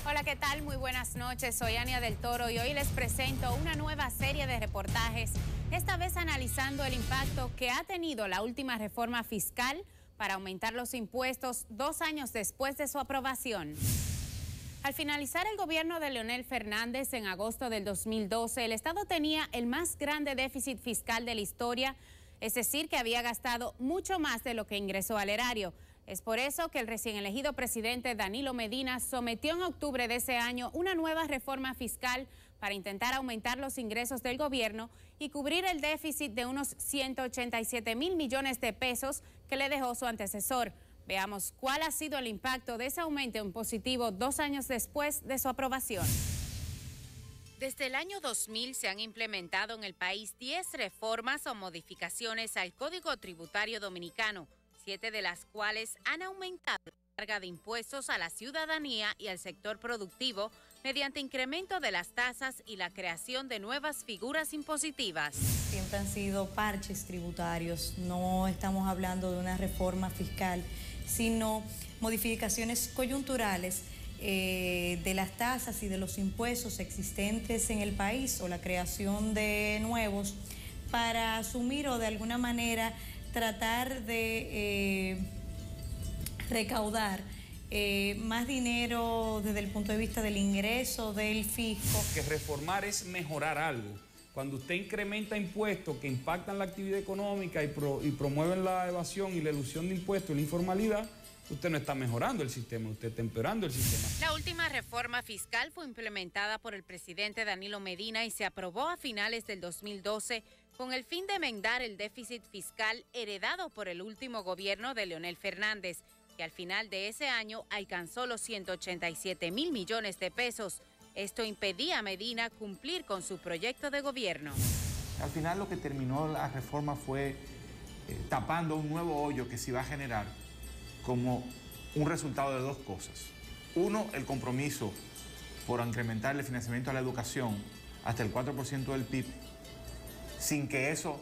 Hola, ¿qué tal? Muy buenas noches, soy Ania del Toro y hoy les presento una nueva serie de reportajes, esta vez analizando el impacto que ha tenido la última reforma fiscal para aumentar los impuestos 2 años después de su aprobación. Al finalizar el gobierno de Leonel Fernández en agosto del 2012, el Estado tenía el más grande déficit fiscal de la historia, es decir, que había gastado mucho más de lo que ingresó al erario. Es por eso que el recién elegido presidente Danilo Medina sometió en octubre de ese año una nueva reforma fiscal para intentar aumentar los ingresos del gobierno y cubrir el déficit de unos 187.000 millones de pesos que le dejó su antecesor. Veamos cuál ha sido el impacto de ese aumento en positivo 2 años después de su aprobación. Desde el año 2000 se han implementado en el país 10 reformas o modificaciones al Código Tributario Dominicano, 7 de las cuales han aumentado la carga de impuestos a la ciudadanía y al sector productivo mediante incremento de las tasas y la creación de nuevas figuras impositivas. Siempre han sido parches tributarios, no estamos hablando de una reforma fiscal, sino modificaciones coyunturales de las tasas y de los impuestos existentes en el país o la creación de nuevos para asumir o de alguna manera tratar de recaudar más dinero desde el punto de vista del ingreso del fisco. Que reformar es mejorar algo. Cuando usted incrementa impuestos que impactan la actividad económica y promueven la evasión y la elusión de impuestos y la informalidad, usted no está mejorando el sistema, usted está empeorando el sistema. La última reforma fiscal fue implementada por el presidente Danilo Medina y se aprobó a finales del 2012 con el fin de enmendar el déficit fiscal heredado por el último gobierno de Leonel Fernández, que al final de ese año alcanzó los 187.000 millones de pesos. Esto impedía a Medina cumplir con su proyecto de gobierno. Al final lo que terminó la reforma fue tapando un nuevo hoyo que se iba a generar como un resultado de dos cosas. Uno, el compromiso por incrementar el financiamiento a la educación hasta el 4% del PIB, sin que eso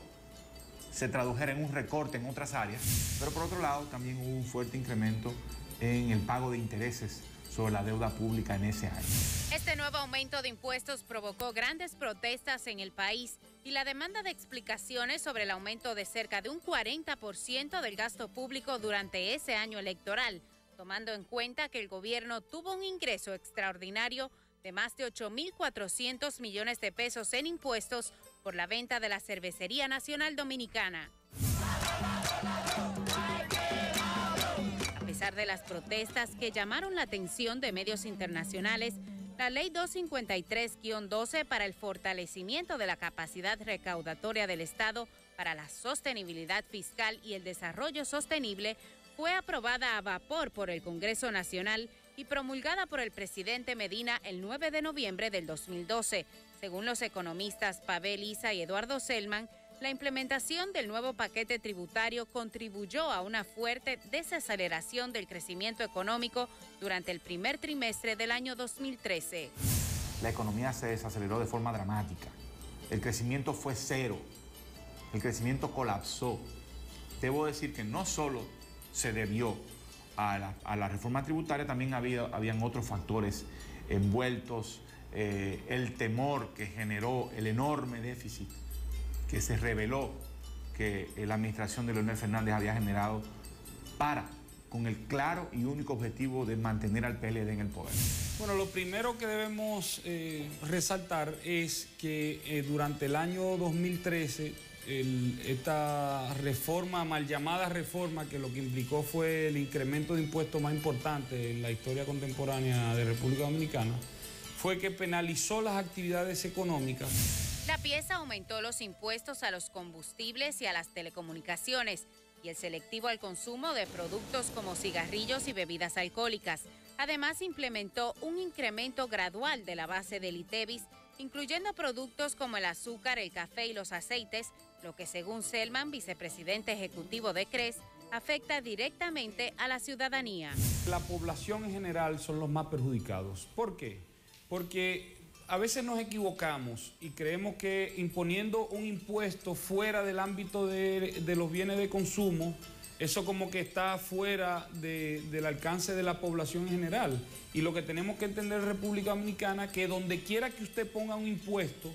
se tradujera en un recorte en otras áreas. Pero por otro lado, también hubo un fuerte incremento en el pago de intereses sobre la deuda pública en ese año. Este nuevo aumento de impuestos provocó grandes protestas en el país y la demanda de explicaciones sobre el aumento de cerca de un 40% del gasto público durante ese año electoral, tomando en cuenta que el gobierno tuvo un ingreso extraordinario de más de 8.400 millones de pesos en impuestos por la venta de la Cervecería Nacional Dominicana. A pesar de las protestas que llamaron la atención de medios internacionales, la Ley 253-12 para el fortalecimiento de la capacidad recaudatoria del Estado para la sostenibilidad fiscal y el desarrollo sostenible fue aprobada a vapor por el Congreso Nacional y promulgada por el presidente Medina el 9 de noviembre del 2012. Según los economistas Pavel Issa y Eduardo Selman, la implementación del nuevo paquete tributario contribuyó a una fuerte desaceleración del crecimiento económico durante el primer trimestre del año 2013. La economía se desaceleró de forma dramática. El crecimiento fue cero. El crecimiento colapsó. Debo decir que no solo se debió a la reforma tributaria, también habían otros factores envueltos, el temor que generó el enorme déficit que se reveló que la administración de Leonel Fernández había generado con el claro y único objetivo de mantener al PLD en el poder. Bueno, lo primero que debemos resaltar es que durante el año 2013, esta reforma, mal llamada reforma, que lo que implicó fue el incremento de impuestos más importante en la historia contemporánea de República Dominicana, fue que penalizó las actividades económicas. La pieza aumentó los impuestos a los combustibles y a las telecomunicaciones y el selectivo al consumo de productos como cigarrillos y bebidas alcohólicas. Además, implementó un incremento gradual de la base del ITEVIS, incluyendo productos como el azúcar, el café y los aceites, lo que según Selman, vicepresidente ejecutivo de CRES, afecta directamente a la ciudadanía. La población en general son los más perjudicados. ¿Por qué? Porque a veces nos equivocamos y creemos que imponiendo un impuesto fuera del ámbito de los bienes de consumo eso como que está fuera del alcance de la población en general. Y lo que tenemos que entender en República Dominicana, que donde quiera que usted ponga un impuesto,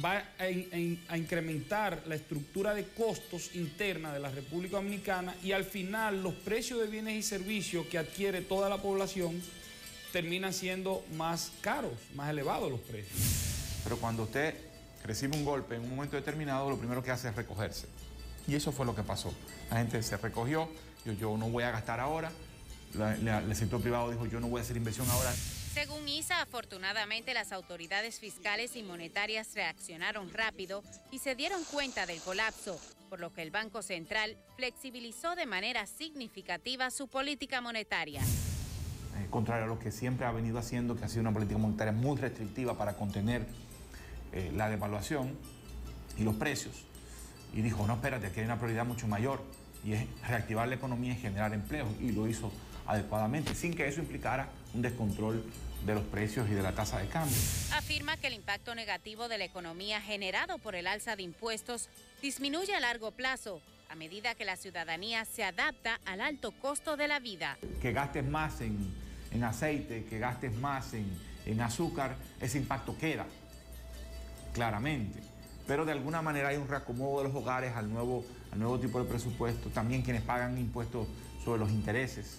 va a incrementar la estructura de costos interna de la República Dominicana, y al final los precios de bienes y servicios que adquiere toda la población terminan siendo más caros, más elevados los precios. Pero cuando usted recibe un golpe en un momento determinado, lo primero que hace es recogerse. Y eso fue lo que pasó. La gente se recogió, yo no voy a gastar ahora. El sector privado dijo, yo no voy a hacer inversión ahora. Según ISA, afortunadamente las autoridades fiscales y monetarias reaccionaron rápido y se dieron cuenta del colapso, por lo que el Banco Central flexibilizó de manera significativa su política monetaria. Contrario a lo que siempre ha venido haciendo, que ha sido una política monetaria muy restrictiva para contener la devaluación y los precios. Y dijo, no, espérate, aquí hay una prioridad mucho mayor, y es reactivar la economía y generar empleo, y lo hizo adecuadamente, sin que eso implicara un descontrol de los precios y de la tasa de cambio. Afirma que el impacto negativo de la economía generado por el alza de impuestos disminuye a largo plazo, a medida que la ciudadanía se adapta al alto costo de la vida. Que gastes más en aceite, que gastes más en azúcar, ese impacto queda, claramente. Pero de alguna manera hay un reacomodo de los hogares al nuevo tipo de presupuesto. También quienes pagan impuestos sobre los intereses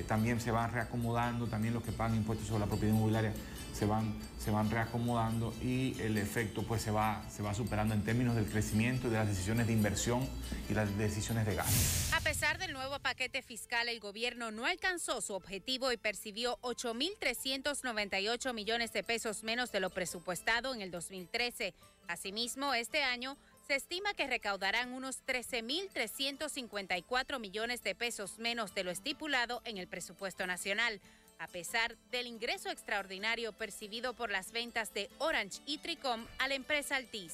también se van reacomodando, también los que pagan impuestos sobre la propiedad inmobiliaria se van reacomodando, y el efecto pues se va superando en términos del crecimiento y de las decisiones de inversión y las decisiones de gasto. A pesar del nuevo paquete fiscal, el gobierno no alcanzó su objetivo y percibió 8.398 millones de pesos menos de lo presupuestado en el 2013. Asimismo, este año se estima que recaudarán unos 13.354 millones de pesos menos de lo estipulado en el presupuesto nacional, a pesar del ingreso extraordinario percibido por las ventas de Orange y Tricom a la empresa Altiz.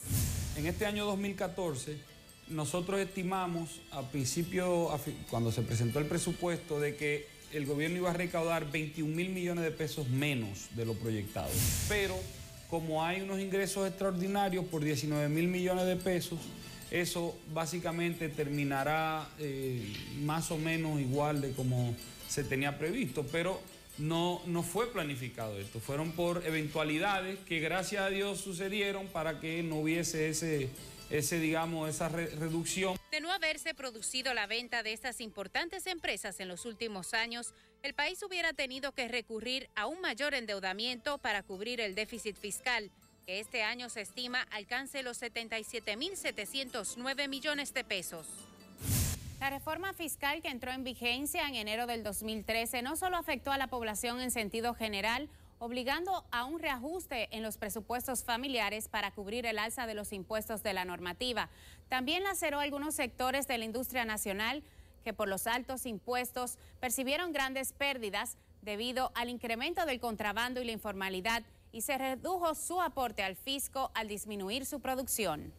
En este año 2014, nosotros estimamos cuando se presentó el presupuesto, de que el gobierno iba a recaudar 21.000 millones de pesos menos de lo proyectado. Pero como hay unos ingresos extraordinarios por 19.000 millones de pesos, eso básicamente terminará más o menos igual de como se tenía previsto, pero no fue planificado esto, fueron por eventualidades que gracias a Dios sucedieron para que no hubiese esa reducción. De no haberse producido la venta de estas importantes empresas en los últimos años, el país hubiera tenido que recurrir a un mayor endeudamiento para cubrir el déficit fiscal, que este año se estima alcance los 77.709 millones de pesos. La reforma fiscal que entró en vigencia en enero del 2013 no solo afectó a la población en sentido general, obligando a un reajuste en los presupuestos familiares para cubrir el alza de los impuestos de la normativa. También laceró algunos sectores de la industria nacional que por los altos impuestos percibieron grandes pérdidas debido al incremento del contrabando y la informalidad, y se redujo su aporte al fisco al disminuir su producción.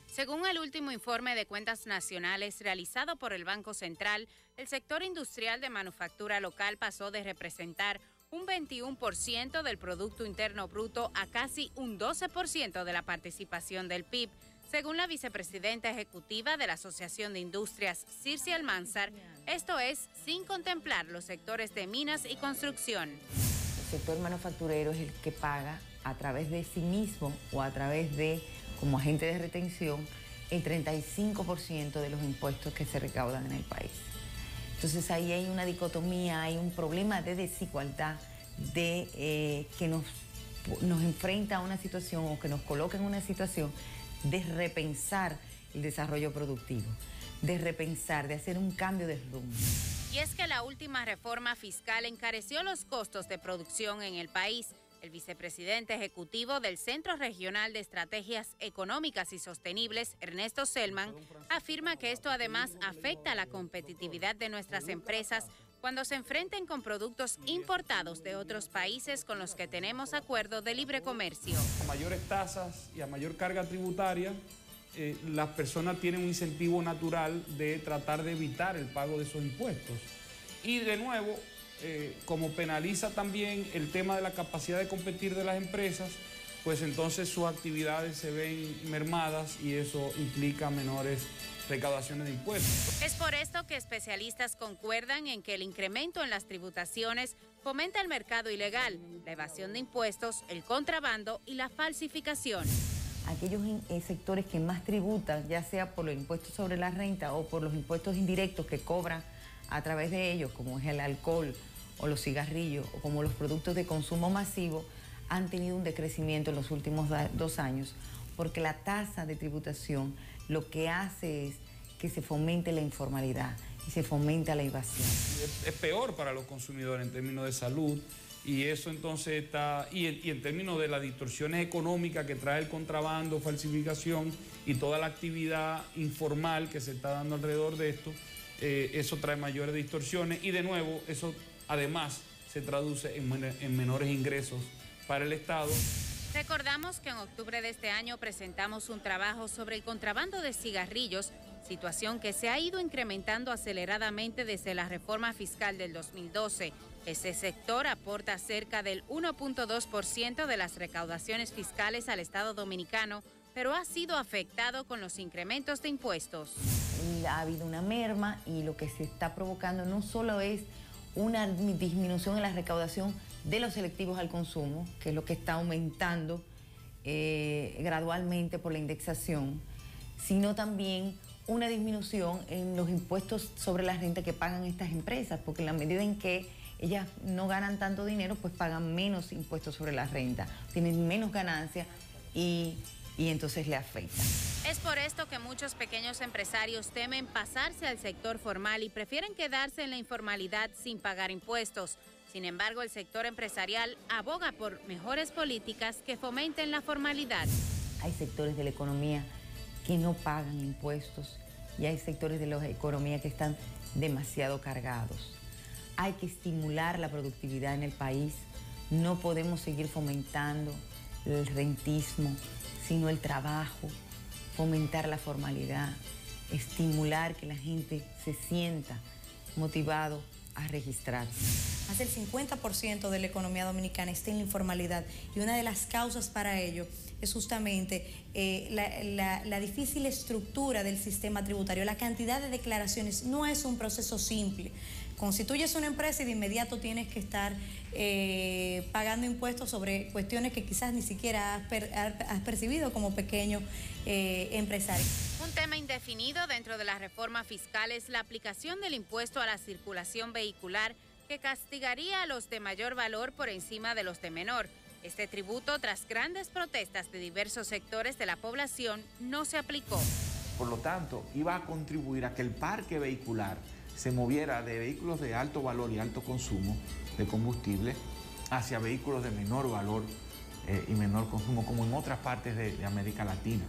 Según el último informe de cuentas nacionales realizado por el Banco Central, el sector industrial de manufactura local pasó de representar un 21% del Producto Interno Bruto a casi un 12% de la participación del PIB, según la vicepresidenta ejecutiva de la Asociación de Industrias, Circe Almanzar, esto es sin contemplar los sectores de minas y construcción. El sector manufacturero es el que paga a través de sí mismo o a través de, como agente de retención, el 35% de los impuestos que se recaudan en el país. Entonces ahí hay una dicotomía, hay un problema de desigualdad que nos enfrenta a una situación o que nos coloca en una situación de repensar el desarrollo productivo, de repensar, de hacer un cambio de rumbo. Y es que la última reforma fiscal encareció los costos de producción en el país. El vicepresidente ejecutivo del Centro Regional de Estrategias Económicas y Sostenibles, Ernesto Selman, afirma que esto además afecta a la competitividad de nuestras empresas cuando se enfrenten con productos importados de otros países con los que tenemos acuerdo de libre comercio. A mayores tasas y a mayor carga tributaria, las personas tienen un incentivo natural de tratar de evitar el pago de esos impuestos. Y de nuevo, como penaliza también el tema de la capacidad de competir de las empresas, pues entonces sus actividades se ven mermadas y eso implica menores recaudaciones de impuestos. Es por esto que especialistas concuerdan en que el incremento en las tributaciones fomenta el mercado ilegal, la evasión de impuestos, el contrabando y la falsificación. Aquellos sectores que más tributan, ya sea por los impuestos sobre la renta o por los impuestos indirectos que cobran a través de ellos, como es el alcohol o los cigarrillos o como los productos de consumo masivo, han tenido un decrecimiento en los últimos 2 años, porque la tasa de tributación lo que hace es que se fomente la informalidad y se fomenta la evasión. Es peor para los consumidores en términos de salud, y eso entonces está, y en términos de las distorsiones económicas que trae el contrabando, falsificación y toda la actividad informal que se está dando alrededor de esto, eso trae mayores distorsiones y de nuevo eso además se traduce en menores ingresos para el Estado. Recordamos que en octubre de este año presentamos un trabajo sobre el contrabando de cigarrillos, situación que se ha ido incrementando aceleradamente desde la reforma fiscal del 2012. Ese sector aporta cerca del 1.2% de las recaudaciones fiscales al Estado dominicano, pero ha sido afectado con los incrementos de impuestos. Ha habido una merma y lo que se está provocando no solo es una disminución en la recaudación de los selectivos al consumo, que es lo que está aumentando gradualmente por la indexación, sino también una disminución en los impuestos sobre la renta que pagan estas empresas, porque en la medida en que ellas no ganan tanto dinero, pues pagan menos impuestos sobre la renta, tienen menos ganancias y entonces le afecta. Es por esto que muchos pequeños empresarios temen pasarse al sector formal y prefieren quedarse en la informalidad sin pagar impuestos. Sin embargo, el sector empresarial aboga por mejores políticas que fomenten la formalidad. Hay sectores de la economía que no pagan impuestos y hay sectores de la economía que están demasiado cargados. Hay que estimular la productividad en el país. No podemos seguir fomentando el rentismo, sino el trabajo, fomentar la formalidad, estimular que la gente se sienta motivado a registrarse. Más del 50% de la economía dominicana está en la informalidad y una de las causas para ello es justamente la difícil estructura del sistema tributario. La cantidad de declaraciones no es un proceso simple. Constituyes una empresa y de inmediato tienes que estar pagando impuestos sobre cuestiones que quizás ni siquiera has percibido como pequeño empresario. Un tema indefinido dentro de la reforma fiscal es la aplicación del impuesto a la circulación vehicular, que castigaría a los de mayor valor por encima de los de menor. Este tributo, tras grandes protestas de diversos sectores de la población, no se aplicó. Por lo tanto, iba a contribuir a que el parque vehicular se moviera de vehículos de alto valor y alto consumo de combustible hacia vehículos de menor valor y menor consumo, como en otras partes de América Latina.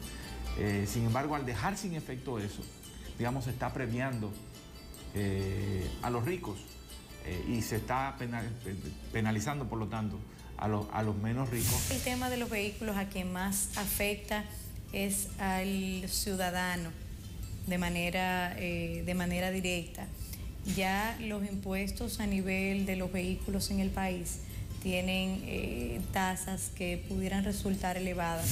Sin embargo, al dejar sin efecto eso, digamos, se está premiando a los ricos y se está penalizando, por lo tanto, a los menos ricos. El tema de los vehículos a quien más afecta es al ciudadano de manera directa. Ya los impuestos a nivel de los vehículos en el país tienen tasas que pudieran resultar elevadas,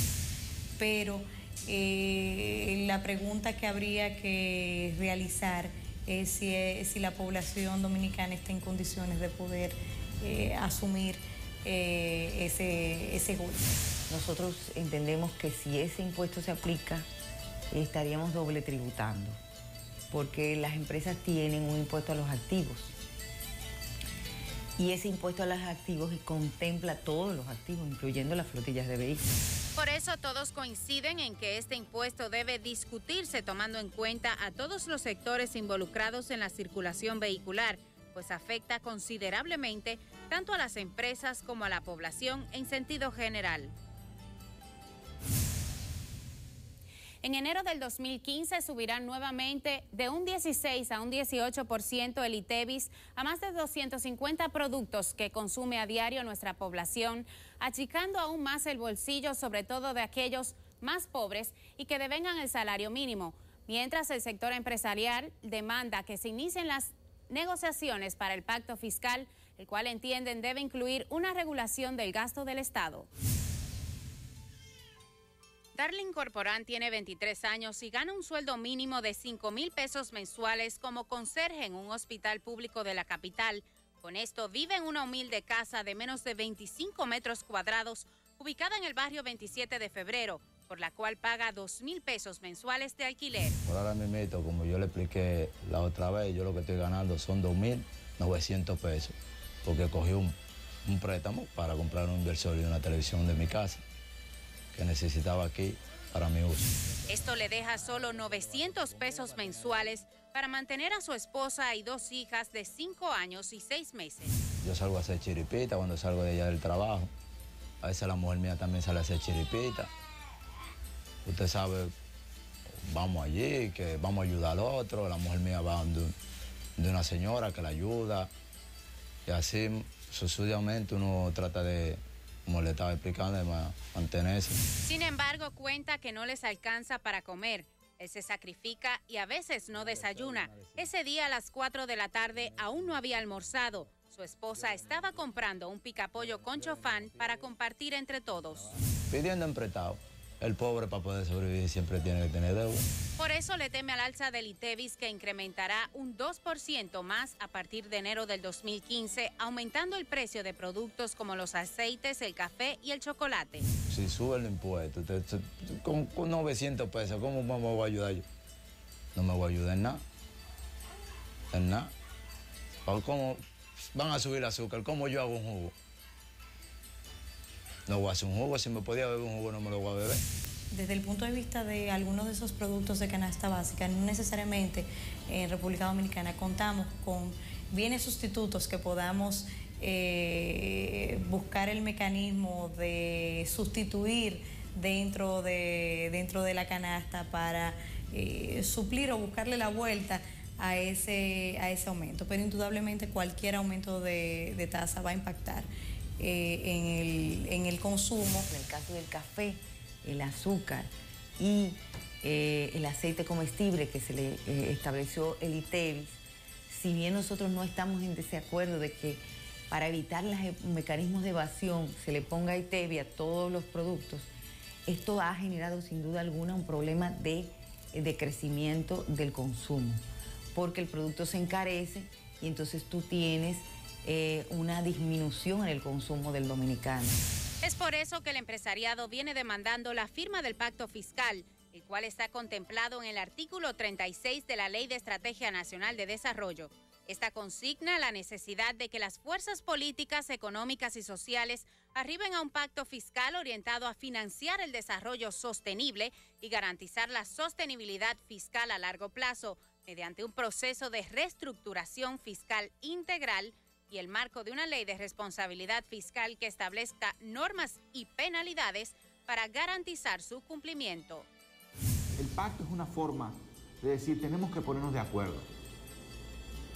pero la pregunta que habría que realizar es si la población dominicana está en condiciones de poder asumir ese golpe. Nosotros entendemos que si ese impuesto se aplica, estaríamos doble tributando, porque las empresas tienen un impuesto a los activos y ese impuesto a los activos contempla todos los activos, incluyendo las flotillas de vehículos. Por eso todos coinciden en que este impuesto debe discutirse tomando en cuenta a todos los sectores involucrados en la circulación vehicular, pues afecta considerablemente tanto a las empresas como a la población en sentido general. En enero del 2015 subirán nuevamente de un 16 a un 18% el ITEVIS a más de 250 productos que consume a diario nuestra población, achicando aún más el bolsillo, sobre todo de aquellos más pobres y que devengan el salario mínimo, mientras el sector empresarial demanda que se inicien las negociaciones para el pacto fiscal, el cual entienden debe incluir una regulación del gasto del Estado. Darling Corporán tiene 23 años y gana un sueldo mínimo de 5,000 pesos mensuales como conserje en un hospital público de la capital. Con esto vive en una humilde casa de menos de 25 metros cuadrados, ubicada en el barrio 27 de Febrero, por la cual paga 2,000 pesos mensuales de alquiler. Por ahora mismo, como yo le expliqué la otra vez, yo lo que estoy ganando son 2,900 pesos, porque cogí un préstamo para comprar un inversor y una televisión de mi casa, que necesitaba aquí para mi uso. Esto le deja solo 900 pesos mensuales para mantener a su esposa y 2 hijas de 5 años y 6 meses. Yo salgo a hacer chiripita cuando salgo de allá del trabajo. A veces la mujer mía también sale a hacer chiripita. Usted sabe, vamos allí, que vamos a ayudar al otro. La mujer mía va de una señora que la ayuda. Y así, sucesivamente, uno trata de, como le estaba explicando, de mantenerse. Sin embargo, cuenta que no les alcanza para comer. Él se sacrifica y a veces no desayuna. Ese día a las 4 de la tarde aún no había almorzado. Su esposa estaba comprando un picapollo con chofán para compartir entre todos. Pidiendo emprestado. El pobre, para poder sobrevivir, siempre tiene que tener deuda. Por eso le teme al alza del ITEVIS, que incrementará un 2% más a partir de enero del 2015, aumentando el precio de productos como los aceites, el café y el chocolate. Si sube el impuesto, con 900 pesos, ¿cómo me voy a ayudar yo? No me voy a ayudar en nada. En nada. ¿Cómo van a subir el azúcar? ¿Cómo yo hago un jugo? No voy a hacer un jugo, si me podía beber un jugo no me lo voy a beber. Desde el punto de vista de algunos de esos productos de canasta básica, no necesariamente en República Dominicana contamos con bienes sustitutos que podamos buscar el mecanismo de sustituir dentro de la canasta para suplir o buscarle la vuelta a ese aumento. Pero indudablemente cualquier aumento de tasa va a impactar en el consumo. En el caso del café, el azúcar y el aceite comestible que se le estableció el ITEVIS, si bien nosotros no estamos en desacuerdo de que para evitar los mecanismos de evasión se le ponga ITEVIS a todos los productos, esto ha generado sin duda alguna un problema de crecimiento del consumo, porque el producto se encarece y entonces tú tienes una disminución en el consumo del dominicano. Es por eso que el empresariado viene demandando la firma del pacto fiscal, el cual está contemplado en el artículo 36 de la Ley de Estrategia Nacional de Desarrollo. Esta consigna la necesidad de que las fuerzas políticas, económicas y sociales arriben a un pacto fiscal orientado a financiar el desarrollo sostenible y garantizar la sostenibilidad fiscal a largo plazo mediante un proceso de reestructuración fiscal integral y el marco de una ley de responsabilidad fiscal que establezca normas y penalidades para garantizar su cumplimiento. El pacto es una forma de decir, tenemos que ponernos de acuerdo.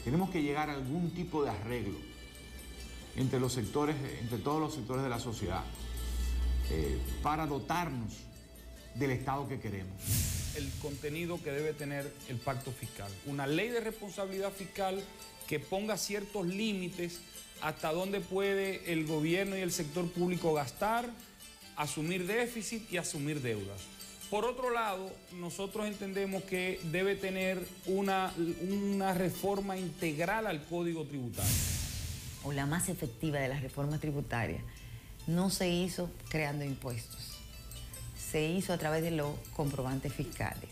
Tenemos que llegar a algún tipo de arreglo entre los sectores, entre todos los sectores de la sociedad, para dotarnos del Estado que queremos. El contenido que debe tener el pacto fiscal. Una ley de responsabilidad fiscal que ponga ciertos límites hasta dónde puede el gobierno y el sector público gastar, asumir déficit y asumir deudas. Por otro lado, nosotros entendemos que debe tener una reforma integral al Código Tributario. O la más efectiva de las reformas tributarias no se hizo creando impuestos, se hizo a través de los comprobantes fiscales.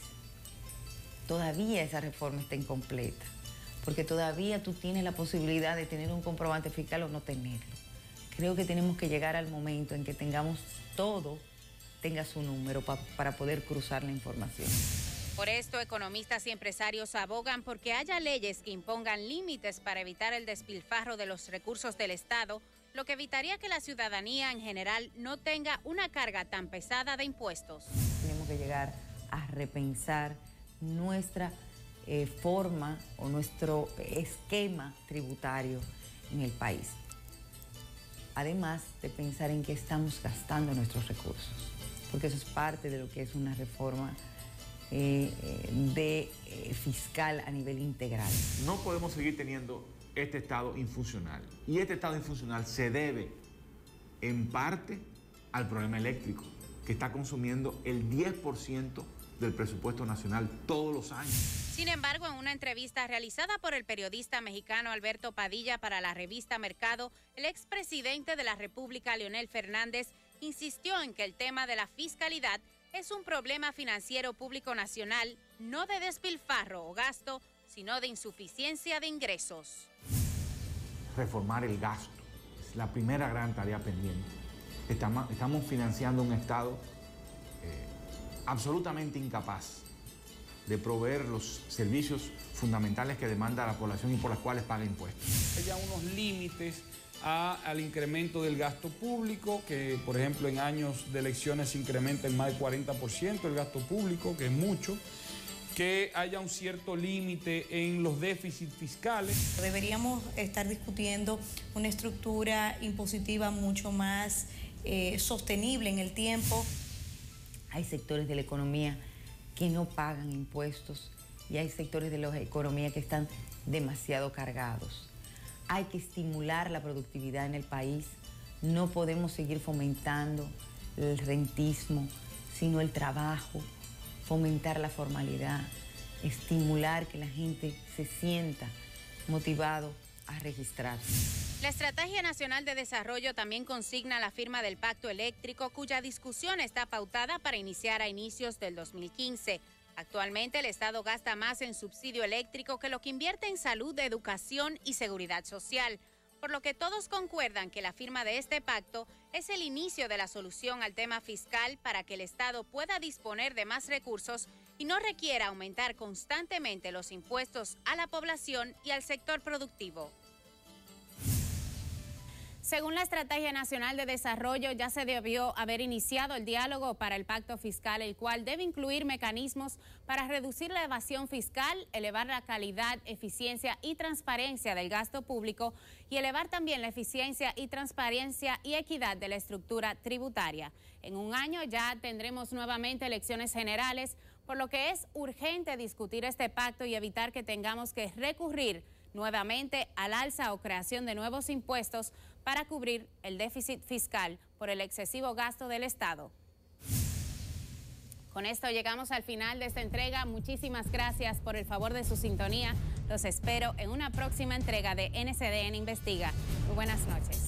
Todavía esa reforma está incompleta, porque todavía tú tienes la posibilidad de tener un comprobante fiscal o no tenerlo. Creo que tenemos que llegar al momento en que tengamos todo, tenga su número para poder cruzar la información. Por esto, economistas y empresarios abogan porque haya leyes que impongan límites para evitar el despilfarro de los recursos del Estado, lo que evitaría que la ciudadanía en general no tenga una carga tan pesada de impuestos. Tenemos que llegar a repensar nuestra forma o nuestro esquema tributario en el país. Además de pensar en qué estamos gastando nuestros recursos, porque eso es parte de lo que es una reforma fiscal a nivel integral. No podemos seguir teniendo este Estado infuncional. Y este Estado infuncional se debe, en parte, al problema eléctrico, que está consumiendo el 10% del presupuesto nacional todos los años. Sin embargo, en una entrevista realizada por el periodista mexicano Alberto Padilla para la revista Mercado, el expresidente de la República, Leonel Fernández, insistió en que el tema de la fiscalidad es un problema financiero público nacional, no de despilfarro o gasto, sino de insuficiencia de ingresos. Reformar el gasto es la primera gran tarea pendiente. Estamos financiando un Estado absolutamente incapaz de proveer los servicios fundamentales que demanda la población y por las cuales paga impuestos. Hay ya unos límites al incremento del gasto público, que por ejemplo en años de elecciones se incrementa en más del 40% el gasto público, que es mucho, que haya un cierto límite en los déficits fiscales. Deberíamos estar discutiendo una estructura impositiva mucho más sostenible en el tiempo. Hay sectores de la economía que no pagan impuestos y hay sectores de la economía que están demasiado cargados. Hay que estimular la productividad en el país. No podemos seguir fomentando el rentismo, sino el trabajo, fomentar la formalidad, estimular que la gente se sienta motivado a registrarse. La Estrategia Nacional de Desarrollo también consigna la firma del Pacto Eléctrico, cuya discusión está pautada para iniciar a inicios del 2015. Actualmente el Estado gasta más en subsidio eléctrico que lo que invierte en salud, educación y seguridad social, por lo que todos concuerdan que la firma de este pacto es el inicio de la solución al tema fiscal para que el Estado pueda disponer de más recursos y no requiera aumentar constantemente los impuestos a la población y al sector productivo. Según la Estrategia Nacional de Desarrollo, ya se debió haber iniciado el diálogo para el pacto fiscal, el cual debe incluir mecanismos para reducir la evasión fiscal, elevar la calidad, eficiencia y transparencia del gasto público y elevar también la eficiencia y transparencia y equidad de la estructura tributaria. En un año ya tendremos nuevamente elecciones generales, por lo que es urgente discutir este pacto y evitar que tengamos que recurrir nuevamente al alza o creación de nuevos impuestos para cubrir el déficit fiscal por el excesivo gasto del Estado. Con esto llegamos al final de esta entrega. Muchísimas gracias por el favor de su sintonía. Los espero en una próxima entrega de NCDN Investiga. Muy buenas noches.